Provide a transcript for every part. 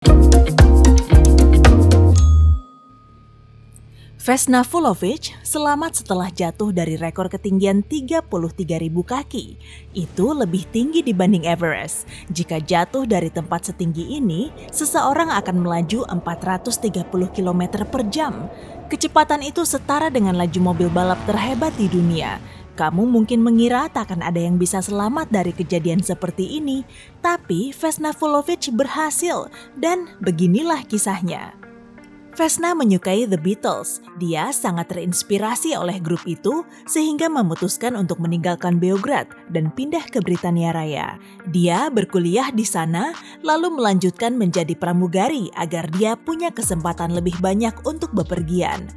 Vesna Vulović selamat setelah jatuh dari rekor ketinggian 33.000 kaki. Itu lebih tinggi dibanding Everest. Jika jatuh dari tempat setinggi ini, seseorang akan melaju 430 km per jam. Kecepatan itu setara dengan laju mobil balap terhebat di dunia. Kamu mungkin mengira takkan ada yang bisa selamat dari kejadian seperti ini, tapi Vesna Vulović berhasil dan beginilah kisahnya. Vesna menyukai The Beatles. Dia sangat terinspirasi oleh grup itu sehingga memutuskan untuk meninggalkan Beograd dan pindah ke Britania Raya. Dia berkuliah di sana lalu melanjutkan menjadi pramugari agar dia punya kesempatan lebih banyak untuk bepergian.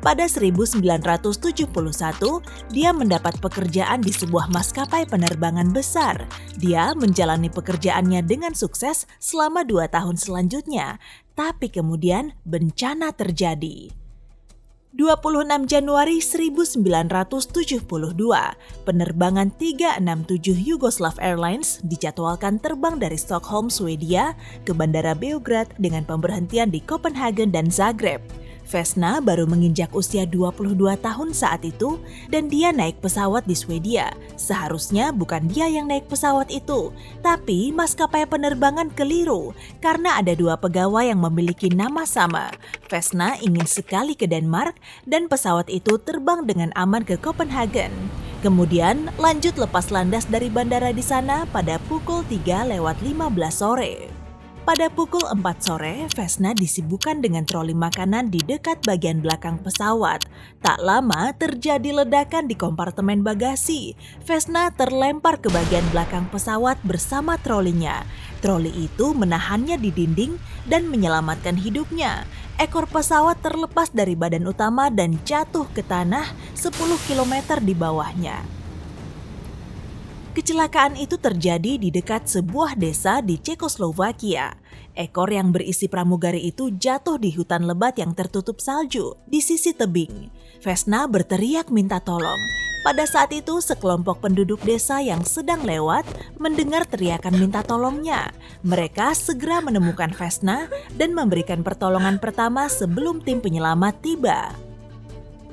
Pada 1971, dia mendapat pekerjaan di sebuah maskapai penerbangan besar. Dia menjalani pekerjaannya dengan sukses selama 2 tahun selanjutnya, tapi kemudian bencana terjadi. 26 Januari 1972, penerbangan 367 Yugoslav Airlines dijadwalkan terbang dari Stockholm, Swedia ke Bandara Beograd dengan pemberhentian di Copenhagen dan Zagreb. Vesna baru menginjak usia 22 tahun saat itu dan dia naik pesawat di Swedia. Seharusnya bukan dia yang naik pesawat itu, tapi maskapai penerbangan keliru karena ada 2 pegawai yang memiliki nama sama. Vesna ingin sekali ke Denmark dan pesawat itu terbang dengan aman ke Copenhagen. Kemudian lanjut lepas landas dari bandara di sana pada pukul 3:15 sore. Pada pukul 4 sore, Vesna disibukkan dengan troli makanan di dekat bagian belakang pesawat. Tak lama terjadi ledakan di kompartemen bagasi. Vesna terlempar ke bagian belakang pesawat bersama trolinya. Troli itu menahannya di dinding dan menyelamatkan hidupnya. Ekor pesawat terlepas dari badan utama dan jatuh ke tanah 10 km di bawahnya. Kecelakaan itu terjadi di dekat sebuah desa di Cekoslovakia. Ekor yang berisi pramugari itu jatuh di hutan lebat yang tertutup salju di sisi tebing. Vesna berteriak minta tolong. Pada saat itu sekelompok penduduk desa yang sedang lewat mendengar teriakan minta tolongnya. Mereka segera menemukan Vesna dan memberikan pertolongan pertama sebelum tim penyelamat tiba.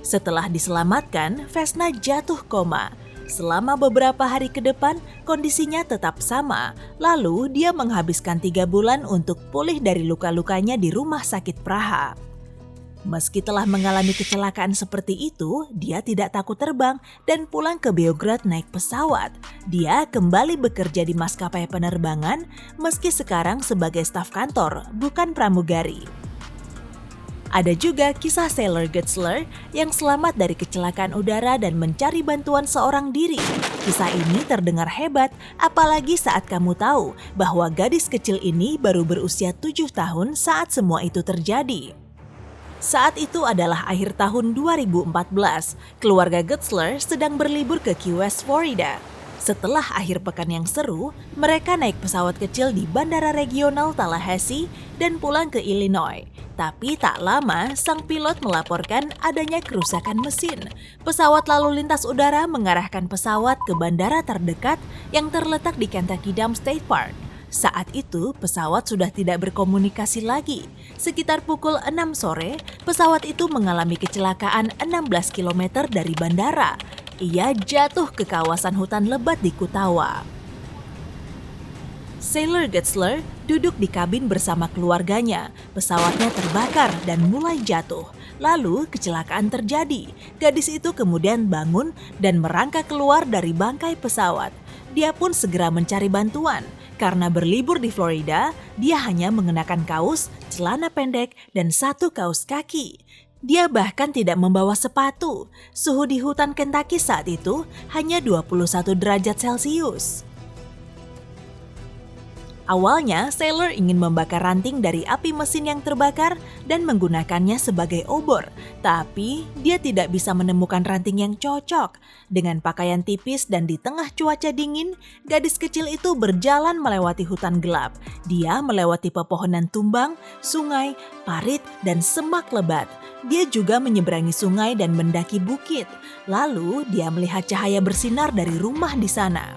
Setelah diselamatkan, Vesna jatuh koma. Selama beberapa hari ke depan, kondisinya tetap sama. Lalu dia menghabiskan 3 bulan untuk pulih dari luka-lukanya di rumah sakit Praha. Meski telah mengalami kecelakaan seperti itu, dia tidak takut terbang dan pulang ke Beograd naik pesawat. Dia kembali bekerja di maskapai penerbangan, meski sekarang sebagai staf kantor, bukan pramugari. Ada juga kisah Sailor Gutzler yang selamat dari kecelakaan udara dan mencari bantuan seorang diri. Kisah ini terdengar hebat, apalagi saat kamu tahu bahwa gadis kecil ini baru berusia 7 tahun saat semua itu terjadi. Saat itu adalah akhir tahun 2014, keluarga Gutzler sedang berlibur ke Key West, Florida. Setelah akhir pekan yang seru, mereka naik pesawat kecil di Bandara Regional Tallahassee dan pulang ke Illinois. Tapi tak lama, sang pilot melaporkan adanya kerusakan mesin. Pesawat lalu lintas udara mengarahkan pesawat ke bandara terdekat yang terletak di Kentucky Dam State Park. Saat itu, pesawat sudah tidak berkomunikasi lagi. Sekitar pukul 6 sore, pesawat itu mengalami kecelakaan 16 km dari bandara. Ia jatuh ke kawasan hutan lebat di Kutawa. Sailor Gutzler duduk di kabin bersama keluarganya. Pesawatnya terbakar dan mulai jatuh. Lalu kecelakaan terjadi. Gadis itu kemudian bangun dan merangkak keluar dari bangkai pesawat. Dia pun segera mencari bantuan. Karena berlibur di Florida, dia hanya mengenakan kaos, celana pendek, dan 1 kaos kaki. Dia bahkan tidak membawa sepatu. Suhu di hutan Kentucky saat itu hanya 21 derajat Celcius. Awalnya, Sailor ingin membakar ranting dari api mesin yang terbakar dan menggunakannya sebagai obor. Tapi, dia tidak bisa menemukan ranting yang cocok. Dengan pakaian tipis dan di tengah cuaca dingin, gadis kecil itu berjalan melewati hutan gelap. Dia melewati pepohonan tumbang, sungai, parit, dan semak lebat. Dia juga menyeberangi sungai dan mendaki bukit. Lalu, dia melihat cahaya bersinar dari rumah di sana.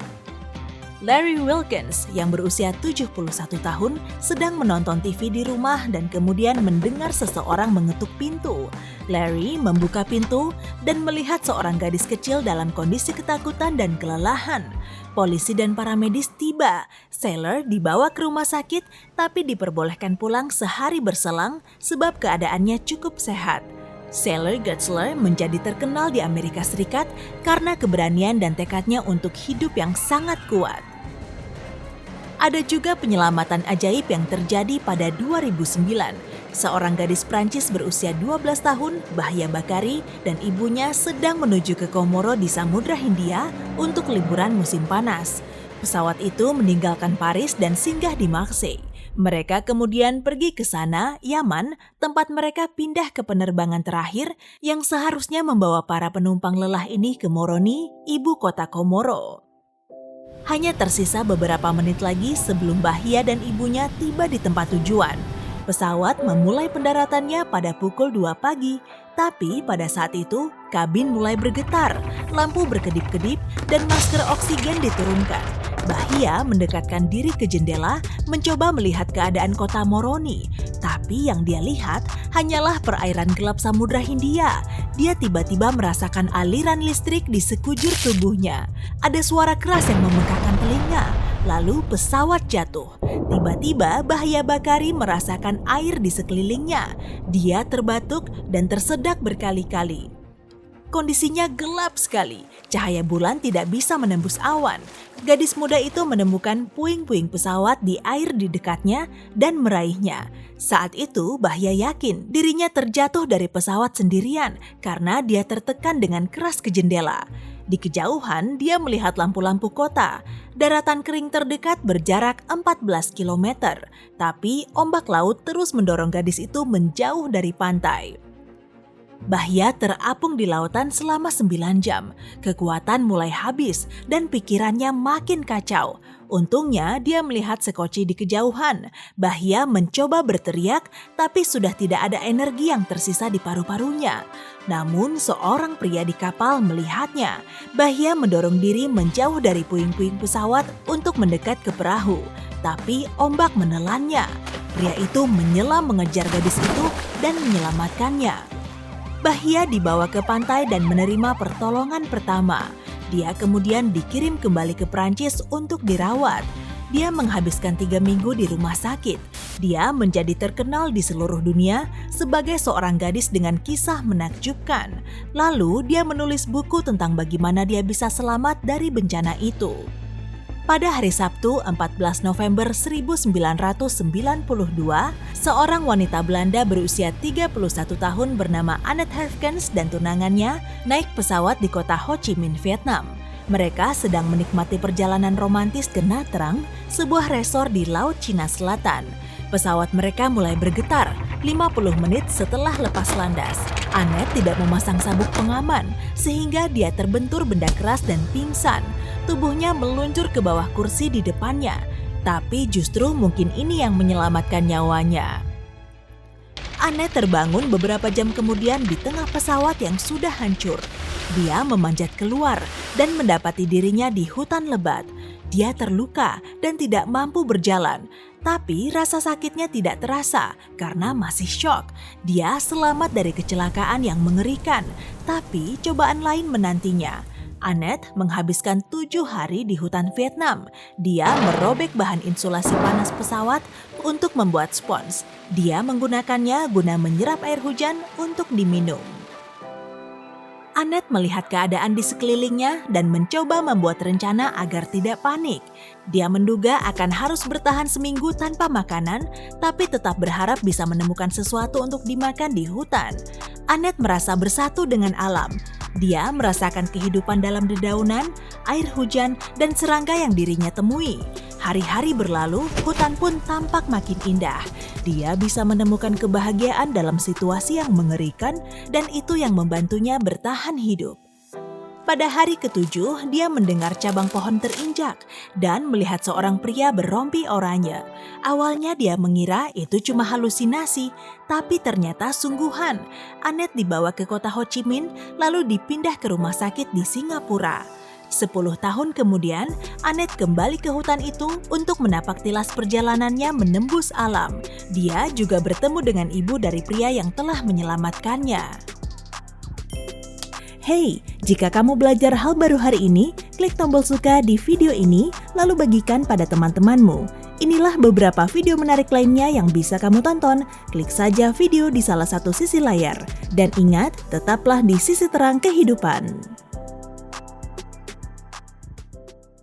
Larry Wilkins yang berusia 71 tahun sedang menonton TV di rumah dan kemudian mendengar seseorang mengetuk pintu. Larry membuka pintu dan melihat seorang gadis kecil dalam kondisi ketakutan dan kelelahan. Polisi dan para medis tiba. Sailor dibawa ke rumah sakit tapi diperbolehkan pulang sehari berselang sebab keadaannya cukup sehat. Sailor Gutzler menjadi terkenal di Amerika Serikat karena keberanian dan tekadnya untuk hidup yang sangat kuat. Ada juga penyelamatan ajaib yang terjadi pada 2009. Seorang gadis Prancis berusia 12 tahun, Bahia Bakari, dan ibunya sedang menuju ke Komoro di Samudra Hindia untuk liburan musim panas. Pesawat itu meninggalkan Paris dan singgah di Marseille. Mereka kemudian pergi ke sana, Yaman, tempat mereka pindah ke penerbangan terakhir yang seharusnya membawa para penumpang lelah ini ke Moroni, ibu kota Komoro. Hanya tersisa beberapa menit lagi sebelum Bahia dan ibunya tiba di tempat tujuan. Pesawat memulai pendaratannya pada pukul 2 pagi, tapi pada saat itu kabin mulai bergetar, lampu berkedip-kedip, dan masker oksigen diturunkan. Bahia mendekatkan diri ke jendela, mencoba melihat keadaan kota Moroni, tapi yang dia lihat hanyalah perairan gelap Samudra Hindia. Dia tiba-tiba merasakan aliran listrik di sekujur tubuhnya. Ada suara keras yang memekakkan telinga, lalu pesawat jatuh. Tiba-tiba Bahia Bakari merasakan air di sekelilingnya. Dia terbatuk dan tersedak berkali-kali. Kondisinya gelap sekali, cahaya bulan tidak bisa menembus awan. Gadis muda itu menemukan puing-puing pesawat di air di dekatnya dan meraihnya. Saat itu Bahia yakin dirinya terjatuh dari pesawat sendirian karena dia tertekan dengan keras ke jendela. Di kejauhan dia melihat lampu-lampu kota. Daratan kering terdekat berjarak 14 km, tapi ombak laut terus mendorong gadis itu menjauh dari pantai. Bahia terapung di lautan selama 9 jam. Kekuatan mulai habis dan pikirannya makin kacau. Untungnya dia melihat sekoci di kejauhan. Bahia mencoba berteriak tapi sudah tidak ada energi yang tersisa di paru-parunya. Namun seorang pria di kapal melihatnya. Bahia mendorong diri menjauh dari puing-puing pesawat untuk mendekat ke perahu. Tapi ombak menelannya. Pria itu menyelam mengejar gadis itu dan menyelamatkannya. Bahia dibawa ke pantai dan menerima pertolongan pertama. Dia kemudian dikirim kembali ke Prancis untuk dirawat. Dia menghabiskan 3 minggu di rumah sakit. Dia menjadi terkenal di seluruh dunia sebagai seorang gadis dengan kisah menakjubkan. Lalu dia menulis buku tentang bagaimana dia bisa selamat dari bencana itu. Pada hari Sabtu 14 November 1992, seorang wanita Belanda berusia 31 tahun bernama Annette Herfkens dan tunangannya naik pesawat di kota Ho Chi Minh, Vietnam. Mereka sedang menikmati perjalanan romantis ke Nha Trang, sebuah resor di Laut Cina Selatan. Pesawat mereka mulai bergetar 50 menit setelah lepas landas. Annette tidak memasang sabuk pengaman sehingga dia terbentur benda keras dan pingsan. Tubuhnya meluncur ke bawah kursi di depannya, tapi justru mungkin ini yang menyelamatkan nyawanya. Annette terbangun beberapa jam kemudian di tengah pesawat yang sudah hancur. Dia memanjat keluar dan mendapati dirinya di hutan lebat. Dia terluka dan tidak mampu berjalan, tapi rasa sakitnya tidak terasa karena masih syok. Dia selamat dari kecelakaan yang mengerikan, tapi cobaan lain menantinya. Annette menghabiskan 7 hari di hutan Vietnam. Dia merobek bahan insulasi panas pesawat untuk membuat spons. Dia menggunakannya guna menyerap air hujan untuk diminum. Annette melihat keadaan di sekelilingnya dan mencoba membuat rencana agar tidak panik. Dia menduga akan harus bertahan seminggu tanpa makanan, tapi tetap berharap bisa menemukan sesuatu untuk dimakan di hutan. Annette merasa bersatu dengan alam. Dia merasakan kehidupan dalam dedaunan, air hujan, dan serangga yang dirinya temui. Hari-hari berlalu, hutan pun tampak makin indah. Dia bisa menemukan kebahagiaan dalam situasi yang mengerikan, dan itu yang membantunya bertahan hidup. Pada hari ke-7, dia mendengar cabang pohon terinjak dan melihat seorang pria berrompi oranye. Awalnya dia mengira itu cuma halusinasi, tapi ternyata sungguhan. Annette dibawa ke kota Ho Chi Minh lalu dipindah ke rumah sakit di Singapura. 10 tahun kemudian, Annette kembali ke hutan itu untuk menapak tilas perjalanannya menembus alam. Dia juga bertemu dengan ibu dari pria yang telah menyelamatkannya. Hey, jika kamu belajar hal baru hari ini, klik tombol suka di video ini, lalu bagikan pada teman-temanmu. Inilah beberapa video menarik lainnya yang bisa kamu tonton. Klik saja video di salah satu sisi layar. Dan ingat, tetaplah di sisi terang kehidupan.